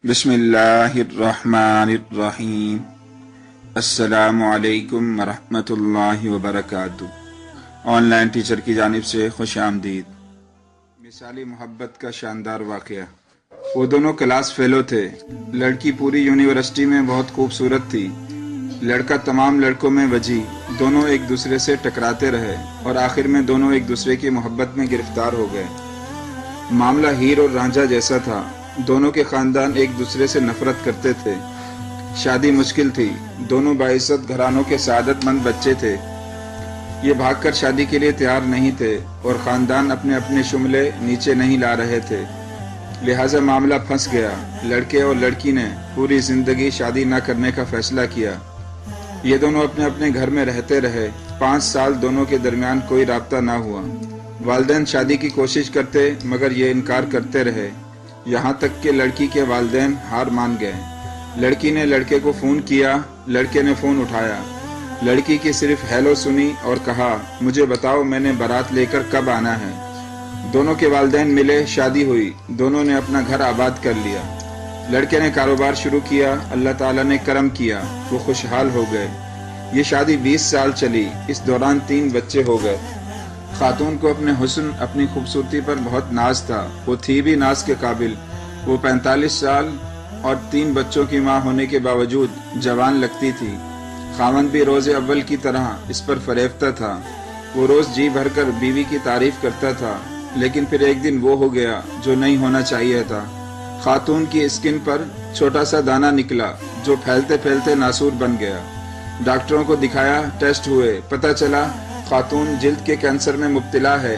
बिस्मिल्लाहिर्रहमानिर्रहीम। अस्सलामु अलैकुम वरहमतुल्लाहि वबरकातुहू। ऑनलाइन टीचर की जानिब से खुश आमदीद। मिसाली मोहब्बत का शानदार वाक़या। वो दोनों क्लास फेलो थे। लड़की पूरी यूनिवर्सिटी में बहुत खूबसूरत थी, लड़का तमाम लड़कों में वजी। दोनों एक दूसरे से टकराते रहे और आखिर में दोनों एक दूसरे की मोहब्बत में गिरफ्तार हो गए। मामला हीर और रांझा जैसा था। दोनों के खानदान एक दूसरे से नफरत करते थे। शादी मुश्किल थी। दोनों बाइज्जत घरानों के सादतमंद बच्चे थे। ये भागकर शादी के लिए तैयार नहीं थे और खानदान अपने अपने शुमले नीचे नहीं ला रहे थे, लिहाजा मामला फंस गया। लड़के और लड़की ने पूरी जिंदगी शादी न करने का फैसला किया। ये दोनों अपने अपने घर में रहते रहे। 5 साल दोनों के दरमियान कोई राब्ता ना हुआ। वालिदैन शादी की कोशिश करते मगर ये इनकार करते रहे। यहाँ तक कि लड़की के वालिदैन हार मान गए। लड़की ने लड़के को फ़ोन किया, लड़के ने फ़ोन उठाया। लड़की की सिर्फ हेलो सुनी और कहा, मुझे बताओ मैंने बारात लेकर कब आना है। दोनों के वालिदैन मिले, शादी हुई। दोनों ने अपना घर आबाद कर लिया। लड़के ने कारोबार शुरू किया, अल्लाह ताला ने करम किया, वो खुशहाल हो गए। ये शादी 20 साल चली। इस दौरान 3 बच्चे हो गए। खातून को अपने हुस्न, अपनी खूबसूरती पर बहुत नाज था। वो थी भी नाज के काबिल। वो 45 साल और 3 बच्चों की माँ होने के बावजूद जवान लगती थी। खामन भी रोज़े अव्वल की तरह इस पर फरेफ्ता था। वो रोज़ जी भरकर बीवी की तारीफ करता था, लेकिन फिर एक दिन वो हो गया जो नहीं होना चाहिए था। खातून की स्किन पर छोटा सा दाना निकला जो फैलते फैलते नासूर बन गया। डॉक्टरों को दिखाया, टेस्ट हुए, पता चला खातून जिल्द के कैंसर में मुब्तला है।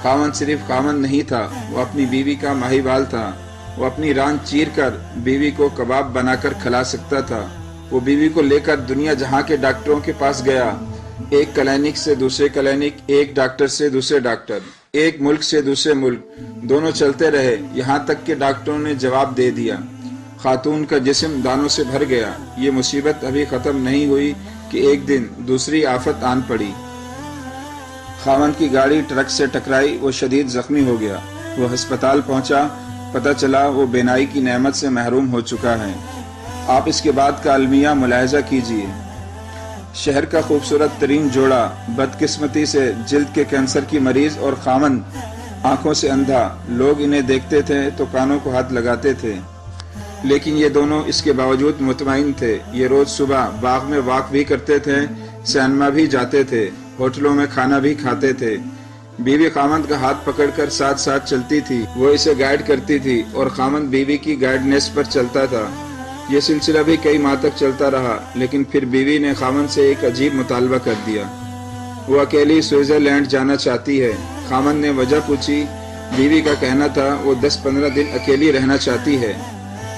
खामन सिर्फ खामन नहीं था, वो अपनी बीवी का माहीवाल था। वो अपनी रान चीर कर बीवी को कबाब बनाकर खिला सकता था। वो बीवी को लेकर दुनिया जहाँ के डॉक्टरों के पास गया। एक क्लिनिक से दूसरे क्लिनिक, एक डॉक्टर से दूसरे डॉक्टर, एक मुल्क से दूसरे मुल्क, दोनों चलते रहे। यहाँ तक के डॉक्टरों ने जवाब दे दिया। खातून का जिस्म दानों से भर गया। ये मुसीबत अभी ख़त्म नहीं हुई कि एक दिन दूसरी आफत आन पड़ी। खामन की गाड़ी ट्रक से टकराई। वो शदीद जख्मी हो गया। वो अस्पताल पहुंचा, पता चला वो बेनाई की नेमत से महरूम हो चुका है। आप इसके बाद का अलमिया मुलाहिजा कीजिए। शहर का खूबसूरत तरीन जोड़ा बदकिस्मती से जिल्द के कैंसर की मरीज और खामन आंखों से अंधा। लोग इन्हें देखते थे तो कानों को हाथ लगाते थे, लेकिन ये दोनों इसके बावजूद मुतमईन थे। ये रोज सुबह बाग में वॉक भी करते थे, सिनेमा भी जाते थे, होटलों में खाना भी खाते थे। बीवी खामन का हाथ पकड़कर साथ साथ चलती थी। वो इसे गाइड करती थी और खामन बीवी की गाइडनेस पर चलता था। ये सिलसिला भी कई माह तक चलता रहा, लेकिन फिर बीवी ने खामन से एक अजीब मुतालबा कर दिया। वो अकेली स्विट्जरलैंड जाना चाहती है। खामन ने वजह पूछी। बीवी का कहना था वो 10-15 दिन अकेली रहना चाहती है।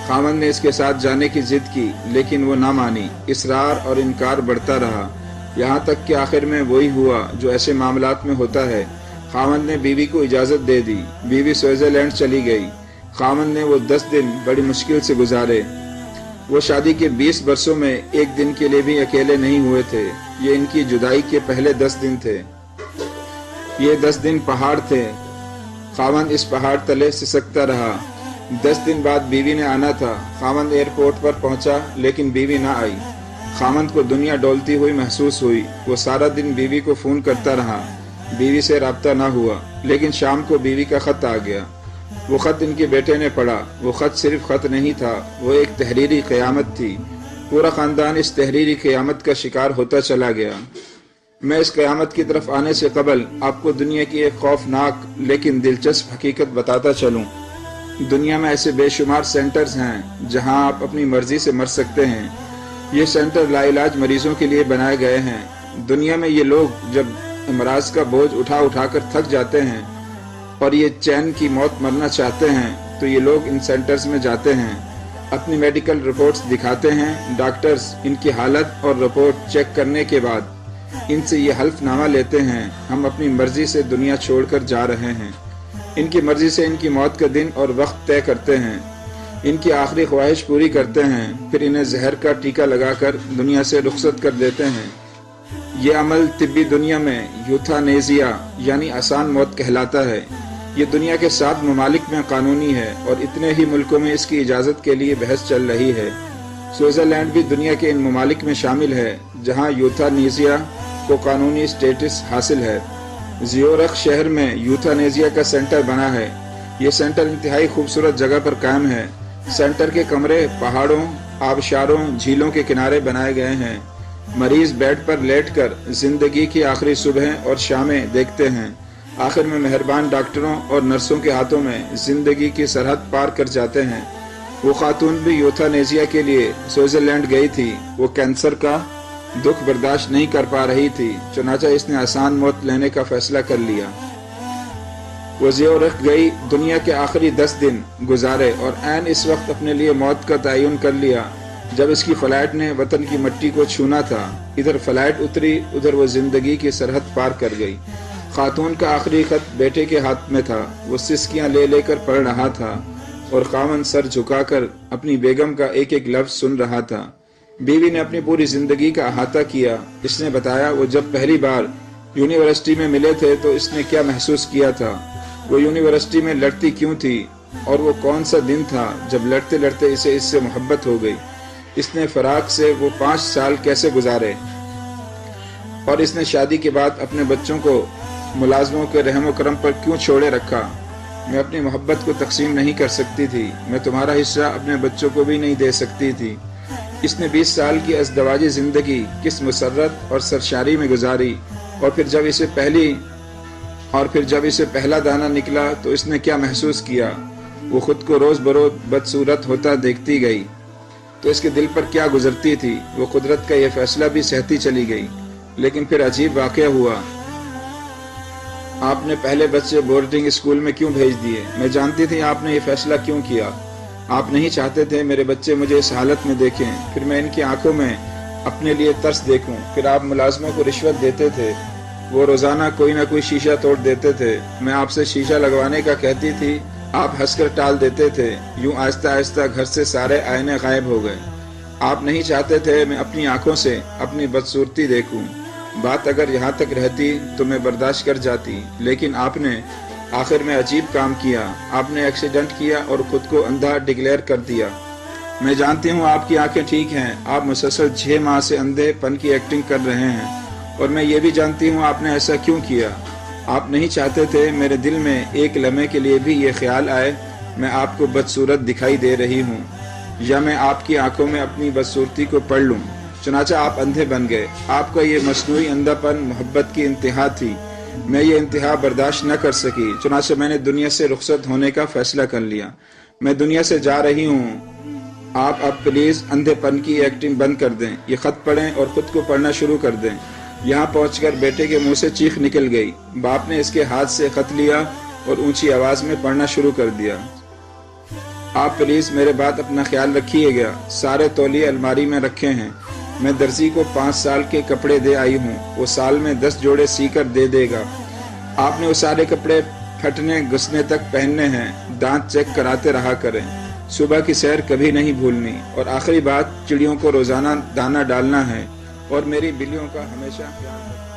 खामन ने इसके साथ जाने की जिद की, लेकिन वो ना मानी। इसरार और इनकार बढ़ता रहा, यहाँ तक कि आखिर में वही हुआ जो ऐसे मामलात में होता है। खामन ने बीवी को इजाज़त दे दी। बीवी स्विट्जरलैंड चली गई। खामन ने वो 10 दिन बड़ी मुश्किल से गुजारे। वो शादी के 20 वर्षों में एक दिन के लिए भी अकेले नहीं हुए थे। ये इनकी जुदाई के पहले 10 दिन थे। ये 10 दिन पहाड़ थे। खामन इस पहाड़ तले सिसकता रहा। 10 दिन बाद बीवी ने आना था। खामन एयरपोर्ट पर पहुंचा, लेकिन बीवी ना आई। खामन को दुनिया डोलती हुई महसूस हुई। वो सारा दिन बीवी को फ़ोन करता रहा, बीवी से राब्ता ना हुआ। लेकिन शाम को बीवी का ख़त आ गया। वो ख़त इनके बेटे ने पढ़ा। वो ख़त सिर्फ ख़त नहीं था, वो एक तहरीरी क़यामत थी। पूरा ख़ानदान इस तहरीरी क़यामत का शिकार होता चला गया। मैं इस क़यामत की तरफ आने से कबल आपको दुनिया की एक खौफनाक लेकिन दिलचस्प हकीकत बताता चलूँ। दुनिया में ऐसे बेशुमार सेंटर्स हैं जहाँ आप अपनी मर्जी से मर सकते हैं। ये सेंटर लाइलाज मरीजों के लिए बनाए गए हैं। दुनिया में ये लोग जब अमराज का बोझ उठा उठा कर थक जाते हैं और ये चैन की मौत मरना चाहते हैं, तो ये लोग इन सेंटर्स में जाते हैं, अपनी मेडिकल रिपोर्ट्स दिखाते हैं। डॉक्टर्स इनकी हालत और रिपोर्ट चेक करने के बाद इनसे ये हल्फनामा लेते हैं, हम अपनी मर्जी से दुनिया छोड़कर जा रहे हैं। इनकी मर्जी से इनकी मौत का दिन और वक्त तय करते हैं, इनकी आखिरी ख्वाहिश पूरी करते हैं, फिर इन्हें जहर का टीका लगाकर दुनिया से रुखसत कर देते हैं। ये अमल तिब्बी दुनिया में यूथानेजिया यानी आसान मौत कहलाता है। یہ دنیا کے 7 ممالک میں قانونی ہے اور اتنے ہی ملکوں میں اس کی اجازت کے لیے بحث چل رہی ہے۔ سوئٹزرلینڈ بھی دنیا کے ان ممالک میں شامل ہے جہاں یوتھانیزیا کو قانونی اسٹیٹس حاصل ہے۔ زیورخ شہر میں یوتھانیزیا کا سینٹر بنا ہے۔ یہ سینٹر انتہائی خوبصورت جگہ پر قائم ہے۔ سینٹر کے کمرے پہاڑوں، آبشاروں، جھیلوں کے کنارے بنائے گئے ہیں۔ مریض بیڈ پر لیٹ کر زندگی کی آخری صبحیں اور شامیں دیکھتے ہیں۔ آخر میں مہربان ڈاکٹروں اور نرسوں کے ہاتھوں میں زندگی کی سرحد پار کر جاتے ہیں۔ وہ خاتون بھی یوتھانیزیا کے لیے سوئٹزرلینڈ گئی تھی۔ وہ کینسر کا دکھ برداشت نہیں کر پا رہی تھی، چنانچہ اس نے آسان موت لینے کا فیصلہ کر لیا۔ وہ زیورخ گئی، دنیا کے آخری 10 دن گزارے اور عین اس وقت اپنے لیے موت کا تعین کر لیا جب اس کی فلائٹ نے وطن کی مٹی کو چھونا تھا۔ ادھر فلائٹ اتری، ادھر وہ زندگی کی سرحد پار کر گئی۔ خاتون کا آخری خط بیٹے کے ہاتھ میں تھا۔ وہ سسکیاں لے لے کر پڑھ رہا تھا اور خاوند سر جھکا کر اپنی بیگم کا ایک ایک لفظ سن رہا تھا۔ بیوی نے اپنی پوری زندگی کا احاطہ کیا۔ اس نے بتایا وہ جب پہلی بار یونیورسٹی میں ملے تھے تو اس نے کیا محسوس کیا تھا، وہ یونیورسٹی میں لڑتی کیوں تھی، اور وہ کون سا دن تھا جب لڑتے لڑتے اسے اس سے محبت ہو گئی۔ اس نے فراق سے وہ 5 سال کیسے گزارے، اور اس نے شادی کے بعد اپنے بچوں کو ملازموں کے رحم و کرم پر کیوں چھوڑے رکھا۔ میں اپنی محبت کو تقسیم نہیں کر سکتی تھی، میں تمہارا حصہ اپنے بچوں کو بھی نہیں دے سکتی تھی۔ اس نے 20 سال کی ازدواجی زندگی کس مسرت اور سرشاری میں گزاری، اور پھر جب اسے پہلا دانہ نکلا تو اس نے کیا محسوس کیا۔ وہ خود کو روز بروز بدصورت ہوتا دیکھتی گئی تو اس کے دل پر کیا گزرتی تھی۔ وہ قدرت کا یہ فیصلہ بھی سہتی چلی گئی، لیکن پھر عجیب واقعہ ہوا۔ آپ نے پہلے بچے بورڈنگ اسکول میں کیوں بھیج دیے؟ میں جانتی تھی آپ نے یہ فیصلہ کیوں کیا۔ آپ نہیں چاہتے تھے میرے بچے مجھے اس حالت میں دیکھیں، پھر میں ان کی آنکھوں میں اپنے لیے ترس دیکھوں۔ پھر آپ ملازموں کو رشوت دیتے تھے، وہ روزانہ کوئی نہ کوئی شیشہ توڑ دیتے تھے۔ میں آپ سے شیشہ لگوانے کا کہتی تھی، آپ ہنس کر ٹال دیتے تھے۔ یوں آہستہ آہستہ گھر سے سارے آئینے غائب ہو گئے۔ آپ نہیں چاہتے تھے میں اپنی آنکھوں سے اپنی بدصورتی دیکھوں۔ بات اگر یہاں تک رہتی تو میں برداشت کر جاتی، لیکن آپ نے آخر میں عجیب کام کیا۔ آپ نے ایکسیڈنٹ کیا اور خود کو اندھا ڈکلیئر کر دیا۔ میں جانتی ہوں آپ کی آنکھیں ٹھیک ہیں، آپ مسلسل 6 ماہ سے اندھے پن کی ایکٹنگ کر رہے ہیں، اور میں یہ بھی جانتی ہوں آپ نے ایسا کیوں کیا۔ آپ نہیں چاہتے تھے میرے دل میں ایک لمحے کے لیے بھی یہ خیال آئے میں آپ کو بدصورت دکھائی دے رہی ہوں، یا میں آپ کی آنکھوں میں اپنی بدصورتی کو پڑھ لوں۔ چنانچہ آپ اندھے بن گئے۔ آپ کا یہ مصنوعی اندھا پن محبت کی انتہا تھی۔ میں یہ انتہا برداشت نہ کر سکی، چنانچہ میں نے دنیا سے رخصت ہونے کا فیصلہ کر لیا۔ میں دنیا سے جا رہی ہوں۔ آپ اب پلیز اندھے پن کی ایکٹنگ بند کر دیں، یہ خط پڑھیں اور خود کو پڑھنا شروع کر دیں۔ یہاں پہنچ کر بیٹے کے منہ سے چیخ نکل گئی۔ باپ نے اس کے ہاتھ سے خط لیا اور اونچی آواز میں پڑھنا شروع کر دیا۔ آپ پلیز میرے بات اپنا خیال رکھیے گا۔ سارے تولیے الماری میں رکھے ہیں۔ میں درزی کو 5 سال کے کپڑے دے آئی ہوں، وہ سال میں 10 جوڑے سی کر دے دے گا۔ آپ نے وہ سارے کپڑے پھٹنے گھسنے تک پہننے ہیں۔ دانت چیک کراتے رہا کریں، صبح کی سیر کبھی نہیں بھولنی، اور آخری بات، چڑیوں کو روزانہ دانہ ڈالنا ہے، اور میری بلیوں کا ہمیشہ خیال رکھنا۔